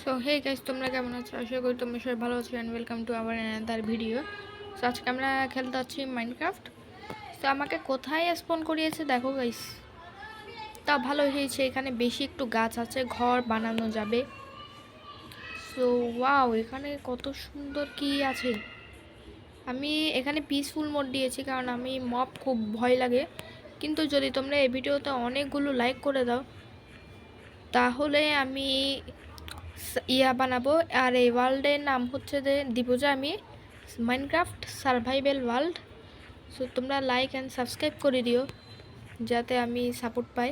So hey guys, তোমরা কেমন আছো? আশা করি তোমরা সবাই ভালো আছো and welcome to our another video. So আজকে আমরা খেলতে যাচ্ছি মাইনক্রাফট। তো আমাকে কোথায় স্পন করিয়েছে দেখো গাইস, তা ভালো হয়েছে, এখানে বেশি একটু গাছ আছে, ঘর বানানো যাবে। সো ওয়াও, এখানে কত সুন্দর কি আছে। আমি এখানে পিসফুল মোড দিয়েছি কারণ আমি মব খুব ভয় লাগে, কিন্তু যদি তোমরা এই ভিডিওতে অনেকগুলো লাইক করে দাও তাহলে আমি ইয়া বানাবো। আর এই ওয়ার্ল্ডের নাম হচ্ছে যে দিব যে আমি মাইনক্রাফট সার্ভাইভাল ওয়ার্ল্ড। সো তোমরা লাইক অ্যান্ড সাবস্ক্রাইব করে দিও যাতে আমি সাপোর্ট পাই।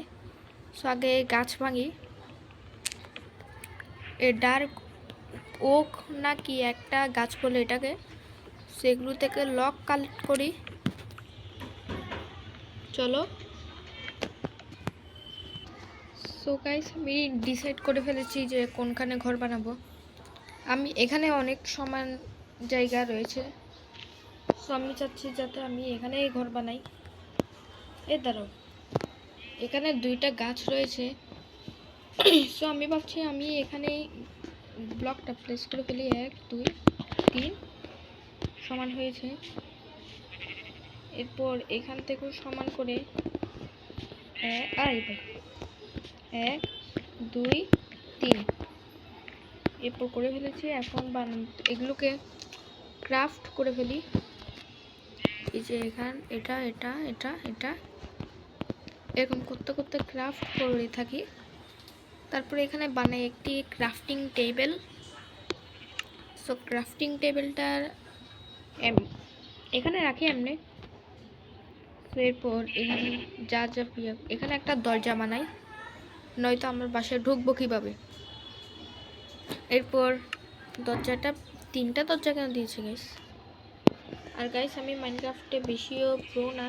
সো আগে গাছ ভাঙি, এ ডার্ক ওক নাকি একটা গাছ বলে এটাকে, সেগুলো থেকে লক কালেক্ট করি। চলো। সো গাইস, আমি ডিসাইড করে ফেলেছি যে কোনখানে ঘর বানাবো। আমি এখানে অনেক সমান জায়গা রয়েছে, সো আমি চাচ্ছি যাতে আমি এখানেই ঘর বানাই। দাঁড়াও, এখানে দুইটা গাছ রয়েছে, সো আমি ভাবছি আমি এখানেই ব্লকটা প্লেস করে ফেলি। 1 2 3 সমান হয়েছে। এরপর এখান থেকেও সমান করে 1 2 3 এরপর করে ফেলেছি। এখন এগুলোকে ক্রাফট করে ফেলি। এই যে এখান এটা এটা এটা এটা এরকম করতে করতে ক্রাফট করে থাকি। তারপরে এখানে বানাই একটি ক্রাফটিং টেবিল। সো ক্রাফটিং টেবিলটার এখানে রাখি এমনি। এরপর এখানে যা যা এখানে একটা দরজা বানাই, নয়তো আমার বাসায় ঢুকবো কীভাবে। এরপর দরজাটা 3টা দরজা কেন দিয়েছি গাইস। আর গাইস, আমি মাইনক্রাফটে বেশিও প্রো না,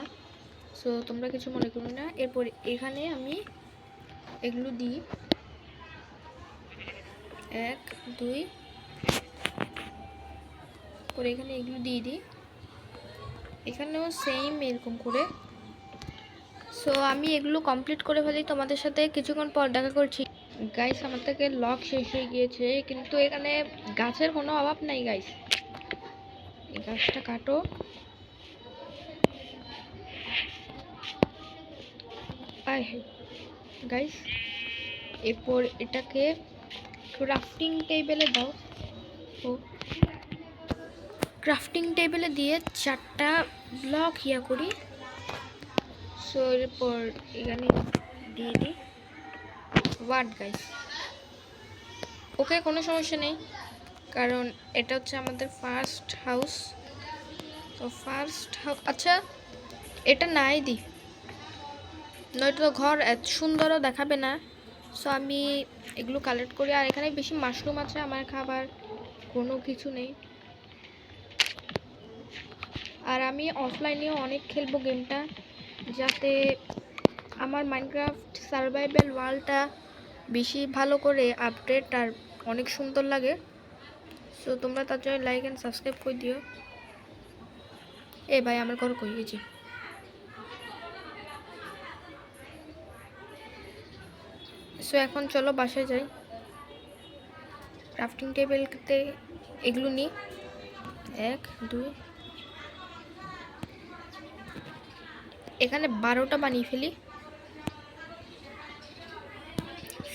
সো তোমরা কিছু মনে করো না। এরপর এখানে আমি এগুলো দিই 1 2 করে এখানে এগুলো দিয়ে দিই, এখানেও সেম এরকম করে। সো আমি এগুলো কমপ্লিট করে ফেলি, তোমাদের সাথে কিছুক্ষণ পর দেখা করছি। গাইস, আমার থেকে লক শেষ হয়ে গিয়েছে, কিন্তু এখানে গাছের কোনো অভাব নাই গাইস। এই গাছটা কাটো। গাইস, এরপর এটাকে ক্রাফটিং টেবিলে দাও। ও ক্রাফটিং টেবিলে দিয়ে 4টা ব্লক ইয়া করি। সো এরপর এখানে দিয়ে দিই ওয়ার্ড গাইস। ওকে, কোনো সমস্যা নেই কারণ এটা হচ্ছে আমাদের ফার্স্ট হাউস। তো ফার্স্ট হাউস, আচ্ছা এটা নাই দিই, নয়তো ঘর এত সুন্দরও দেখাবে না। সো আমি এগুলো কালেক্ট করি। আর এখানে বেশি মাশরুম আছে, আমার খাবার কোনো কিছু নেই। আর আমি অফলাইনেও অনেক খেলবো গেমটা, যাতে আমার মাইনক্রাফট সার্ভাইভাল ওয়ার্ল্ডটা বেশি ভালো করে আপডেট আর অনেক সুন্দর লাগে। সো তোমরা তার জন্য লাইক অ্যান্ড সাবস্ক্রাইব করে দিও। ভাই, আমার ঘর কই গেছি। সো এখন চলো বাসায় যাই, ক্রাফটিং টেবিলতে এগুলো নিই 1 2 এখানে 12টা বানিয়ে ফেলি।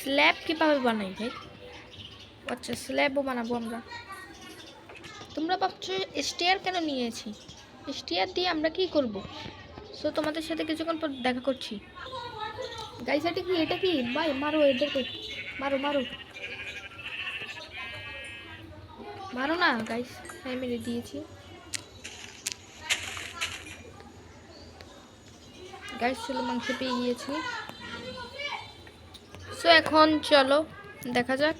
স্ল্যাব কীভাবে বানাই ভাই? আচ্ছা, স্ল্যাবও বানাবো আমরা। তোমরা ভাবছো স্টেয়ার কেন নিয়েছি, স্টেয়ার দিয়ে আমরা কি করব? সো তোমাদের সাথে কিছুক্ষণ পর দেখা করছি। গাইস, এটা কি ভাই? মারো এদেরকে, মারো মারো মারো না গাইস। হ্যাঁ, মেরে দিয়েছি গাইস। চলো, মাংস পেয়ে গিয়েছি। সো এখন চলো দেখা যাক।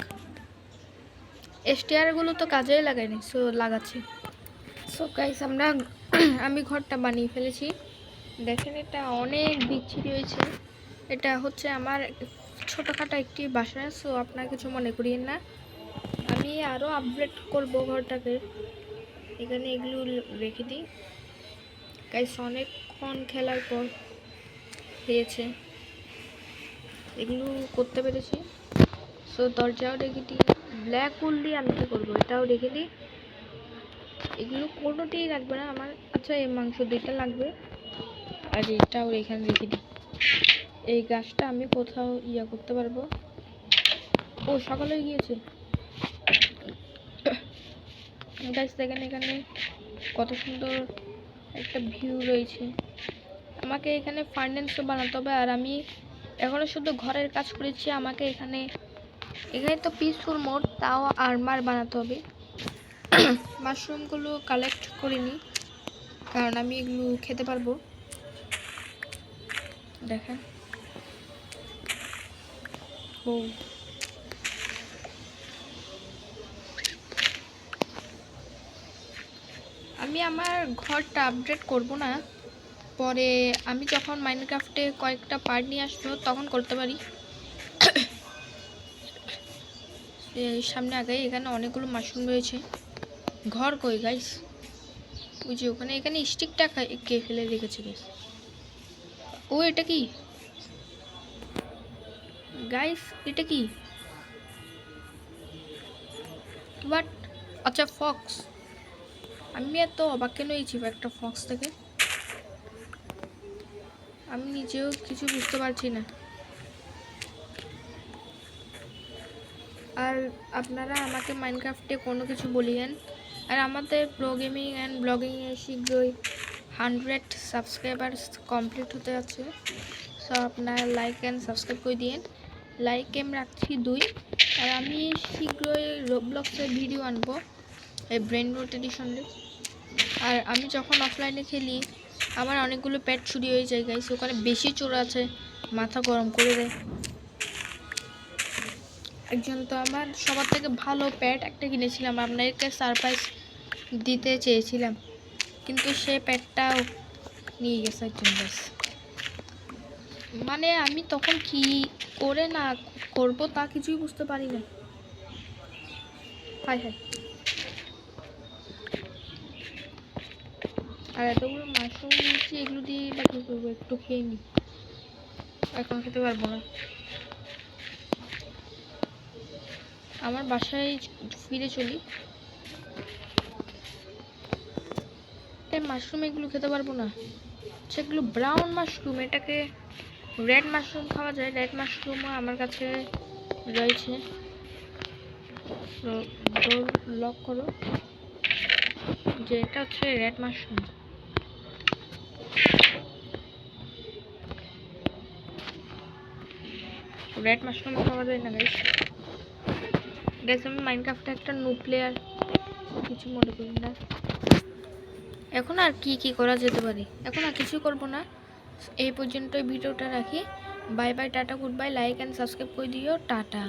স্টেয়ারগুলো তো কাজেই লাগাইনি, সো লাগাচ্ছি। সো গাইস, আমি ঘরটা বানিয়ে ফেলেছি। দেখেন, এটা অনেক বিচ্ছিরি হয়েছে। এটা হচ্ছে আমার ছোটোখাটো একটি বাসা, সো আপনার কিছু মনে করিয়েন না। আমি আরও আপগ্রেড করবো ঘরটাকে। এখানে এগুলো রেখে দিই গাইস। অনেকক্ষণ খেলার পর হয়েছে, এগুলো করতে পেরেছি। সো দরজাও রেখে দিই। ব্ল্যাক উল দিয়ে আমি কী করবো, এটাও রেখে দিই। এগুলো কোনোটিই লাগবে না আমার। আচ্ছা, এই মাংস 2টা লাগবে, আর এটাও এখানে রেখে দিই। এই গাছটা আমি কোথাও করতে পারবো। ও সকাল হয়ে গিয়েছে গাছ, দেখেন এখানে কত সুন্দর একটা ভিউ রয়েছে। আমাকে এখানে ফার্নেন্সও বানাতে হবে, আর আমি এখনো শুধু ঘরের কাজ করেছি। আমাকে এখানে তো পিসফুল মোড, তাও আর্মার বানাতে হবে। মাশরুমগুলো কালেক্ট করে নিই, কারণ আমি এগুলো খেতে পারবো। দেখেন, ও আমি আমার ঘরটা আপডেট করব না, পরে আমি যখন মাইনক্রাফটে কয়েকটা পার্ট নিয়ে আসবো তখন করতে পারি। সামনে আগে এখানে অনেকগুলো মাশরুম রয়েছে। ঘর কই গাইস? ওই যে ওখানে, এখানে স্টিকটা কে ফেলে রেখেছে গাইস? ও এটা কি গাইস? এটা কি? বাট আচ্ছা, ফক্স। আমি এত অবাক কেন হয়েছি একটা ফক্স থেকে, আমি নিজেও কিছু বুঝতে পারছি না। আর আপনারা আমাকে মাইনক্রাফটে কোনো কিছু বলিয়েন। আর আমাদের প্রো গেমিং অ্যান্ড ব্লগিংয়ে শীঘ্রই 100 সাবস্ক্রাইবার্স কমপ্লিট হতে যাচ্ছে। সো আপনারা লাইক অ্যান্ড সাবস্ক্রাইব করে দিন। লাইক আমি রাখছি 2। আর আমি শীঘ্রই রোবলক্সের ভিডিও আনবো, এই ব্রেন রোট এডিশনে। আর আমি যখন অফলাইনে খেলি আমার অনেকগুলো প্যাট চুরি হয়ে যায় গাইস। ওখানে বেশি চোর আছে, মাথা গরম করে দেয়। একজন তো আমার সবার থেকে ভালো প্যাট একটা কিনেছিলাম, আপনাদেরকে সারপ্রাইজ দিতে চেয়েছিলাম, কিন্তু সে প্যাটটাও নিয়ে গেছে একজন গাইস। মানে আমি তখন কি করে না করব তা কিছুই বুঝতে পারি না। High high. আর এতগুলো মাশরুম নিচ্ছি, এগুলো দিয়ে বা কী করবো? একটু খেয়ে নিই, এখন খেতে পারবো না। আমার বাসায় ফিরে চলি। মাশরুম এগুলো খেতে পারবো না, সেগুলো ব্রাউন মাশরুম। এটাকে রেড মাশরুম খাওয়া যায়। রেড মাশরুমও আমার কাছে রয়েছে। ডোর লক করো, যে এটা হচ্ছে রেড মাশরুম। রেড মাশরুম খাওয়া যায় না গাইস। গাইস আমি মাইনক্রাফটে একটা নো প্লেয়ার, কিছু মনে করি না। এখন আর কি করা যেতে পারে? এখন আর কিছু করব না। এই পর্যন্তই ভিডিওটা রাখি। Bye bye, tata, good bye. Like and subscribe করে দিও। টাটা।